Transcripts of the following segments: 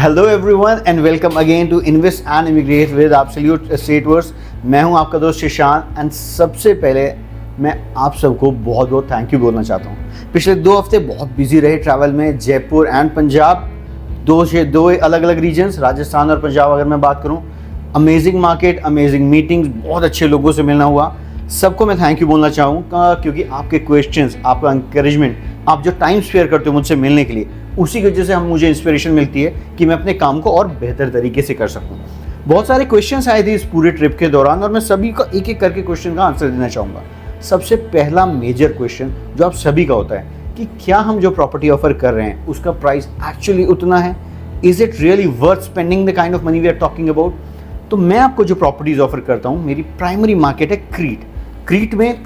Hello everyone and welcome again to invest and immigrate with absolute estate verse. मैं हूं आपका दोस्त शीशान and सबसे पहले मैं आप सबको बहुत बहुत थैंक यू बोलना चाहता हूं। पिछले 2 हफ्ते बहुत बिजी रहे ट्रैवल में, जयपुर एंड पंजाब, दो अलग अलग रीजन्स, राजस्थान और पंजाब। अगर मैं बात करूं, अमेजिंग मार्केट, अमेजिंग मीटिंग्स, बहुत अच्छे लोगों से मिलना हुआ। सबको मैं थैंक यू बोलना चाहूँगा क्योंकि आपके क्वेश्चंस, आपका इंकरेजमेंट, आप जो टाइम स्पेयर करते हो मुझसे मिलने के लिए, उसी की वजह से मुझे इंस्पिरेशन मिलती है कि मैं अपने काम को और बेहतर तरीके से कर सकूं। बहुत सारे क्वेश्चंस आए थे इस पूरे ट्रिप के दौरान और मैं सभी का एक एक करके क्वेश्चन का आंसर देना चाहूँगा। सबसे पहला मेजर क्वेश्चन जो आप सभी का होता है कि क्या हम जो प्रॉपर्टी ऑफर कर रहे हैं उसका प्राइस एक्चुअली उतना है? Is it really worth spending the kind of money we are talking about? तो मैं आपको जो प्रॉपर्टीज ऑफर करता हूँ, मेरी प्राइमरी मार्केट है क्रीट। क्रीट में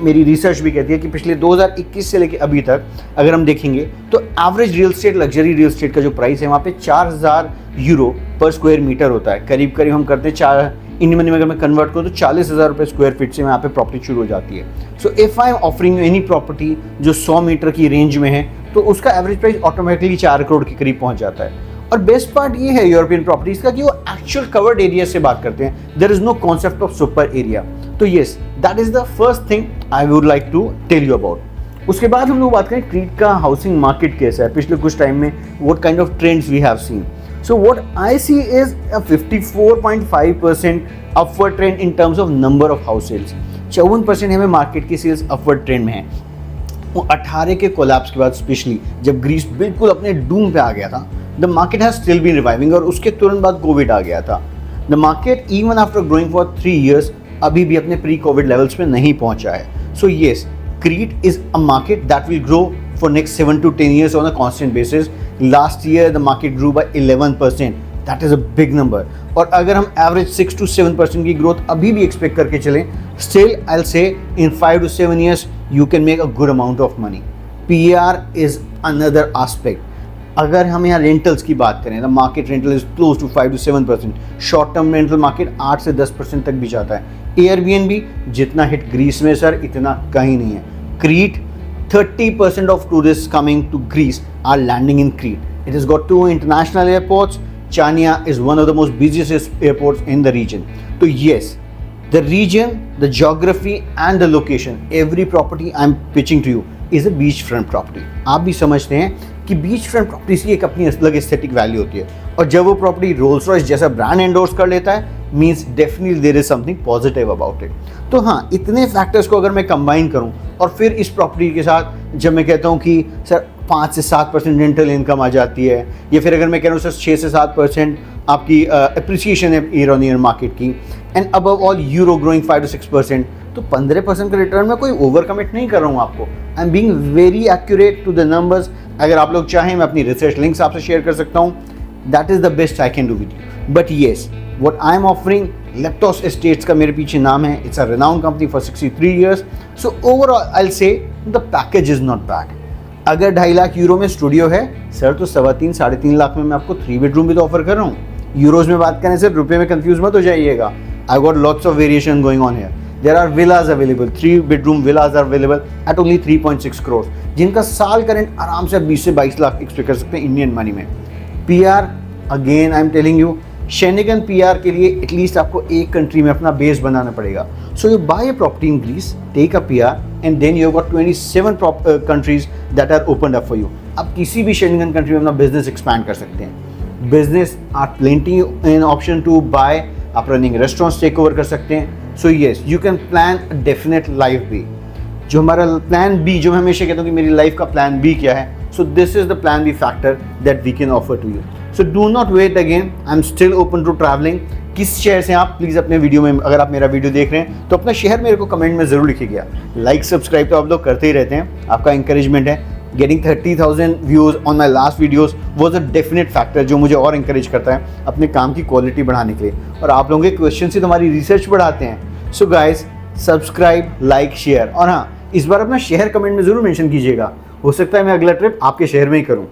मेरी रिसर्च भी कहती है कि पिछले 2021 से लेकर अभी तक अगर हम देखेंगे तो average real estate, luxury real estate का जो प्राइस है वहाँ पे 4000 यूरो पर स्क्वायर मीटर होता है। करीब करीब हम करते हैं इंडियन मनी में अगर मैं कन्वर्ट करूँ तो 40,000 रुपये स्क्वायर फीट से यहाँ पे प्रॉपर्टी शुरू हो जाती है। So if I am offering any property जो 100 मीटर की रेंज में है तो उसका एवरेज प्राइस ऑटोमेटिकली 4 करोड़ के करीब पहुँच जाता है। और बेस्ट पार्ट ये है यूरोपियन प्रॉपर्टीज का कि वो एक्चुअल कवर्ड एरिया से बात करते हैं। There is no concept of super area. तो yes, that is the first thing I would like to tell you about. उसके बाद हम लोग बात करें क्रीट का हाउसिंग मार्केट कैसा है पिछले कुछ टाइम में, what kind of trends we have seen. So what I see is a 54.5% upward trend in terms of number of house sales. 54% हमें मार्केट की सेल्स अपवर्ड ट्रेंड में है। 18 के कोलैप्स के बाद, स्पेशली जब ग्रीस बिल्कुल अपने डूम पे आ गया था, the market has still been reviving और उसके तुरंत बाद कोविड आ गया था। The market even after growing for 3 years अभी भी अपने प्री कोविड लेवल्स पे नहीं पहुंचा है। So yes, Crete is a market that will grow for next 7 to 10 years on a constant basis. Last year the market grow by 11%, that is a big number. और अगर हम average 6 to 7% की growth अभी भी expect करके चलें, still I will से इन 5 to 7 years you can make a good amount of money. PR is another aspect. अगर हम यहाँ रेंटल्स की बात करें, the market rental is close to 5 to 7%। Short term rental market 8 से 10% तक भी जाता है। एयरबीएनबी जितना हिट ग्रीस में सर, इतना कहीं नहीं है। Crete, 30% of tourist coming to Greece are landing in Crete. It is got 2 international airports. Chania is one of the most busiest airports in the region. तो yes, the region, the geography and the location, every property I'm pitching to you is a beachfront property. आप भी समझते हैं कि beachfront properties की एक अपनी अलग एस्थेटिक वैल्यू होती है और जब वो प्रॉपर्टी रोल्स रॉयस जैसा ब्रांड एंडोर्स कर लेता है, means definitely there is something positive about it. तो हाँ, इतने फैक्टर्स को अगर मैं कंबाइन करूँ और फिर इस प्रॉपर्टी के साथ जब मैं कहता हूँ कि सर 5 से 7% रेंटल इनकम आ जाती है, या फिर अगर मैं कह रहा हूँ सर 6 से 7% आपकी अप्रिसिएशन है ईयर ऑन ईयर मार्केट की, and above all euro growing 5 to 6%, तो 15% का रिटर्न में कोई ओवर कमिट नहीं कर रहा हूँ आपको। I am being very accurate to the numbers. अगर आप लोग चाहें मैं अपनी रिसर्च लिंक्स आपसे शेयर कर सकता हूँ। That is the best I can do with you. But yes, what I am offering, Leptos estates का मेरे पीछे नाम है। It's a renowned company for 63 years। So overall I will say the package is not bad. अगर 2.5 lakh euro में studio है sir, तो 3.5 लाख में मैं आपको 3 bedroom भी तो ऑफर कर रहा हूँ। यूरोज में बात करें सर, रुपये में कंफ्यूज मत हो जाइएगा। I got lots of variation going on here. There are villas available, 3 bedroom villas are available at only 3.6 crores, जिनका साल का रेंट आराम से 20 से 22 लाख एक्सपेक्ट कर सकते हैं इंडियन मनी में। PR, again I am telling you, Schengen PR के लिए एटलीस्ट आपको एक कंट्री में अपना बेस बनाना पड़ेगा। So you buy a property in Greece, take a PR and then you have got 27 countries that are opened up for you. आप किसी भी शेनिगन कंट्री में अपना बिजनेस एक्सपैंड कर सकते हैं। Business are plenty in option to buy, आप running restaurants take over कर सकते हैं। So yes, you can plan a definite life B. जो हमारा प्लान बी, जो मैं हमेशा कहता हूँ कि मेरी लाइफ का प्लान बी क्या है, so this is the plan B factor that we can offer to you. So do not wait again, I am still open to travelling. किस शहर से आप प्लीज़ अपने वीडियो में, अगर आप मेरा वीडियो देख रहे हैं तो अपना शहर मेरे को कमेंट में ज़रूर लिखिएगा। लाइक सब्सक्राइब तो आप लोग करते ही रहते हैं, आपका इंकरेजमेंट है। Getting 30,000 views on my last videos was a definite factor जो मुझे और इंकरेज करता है अपने काम की क्वालिटी बढ़ाने के लिए। और आप लोगों के क्वेश्चन से तुम्हारी रिसर्च बढ़ाते हैं। So guys, subscribe, like, share, और हाँ, इस बार अपना शहर कमेंट में ज़रूर मेंशन कीजिएगा। हो सकता है मैं अगला ट्रिप आपके शहर में ही करूँ।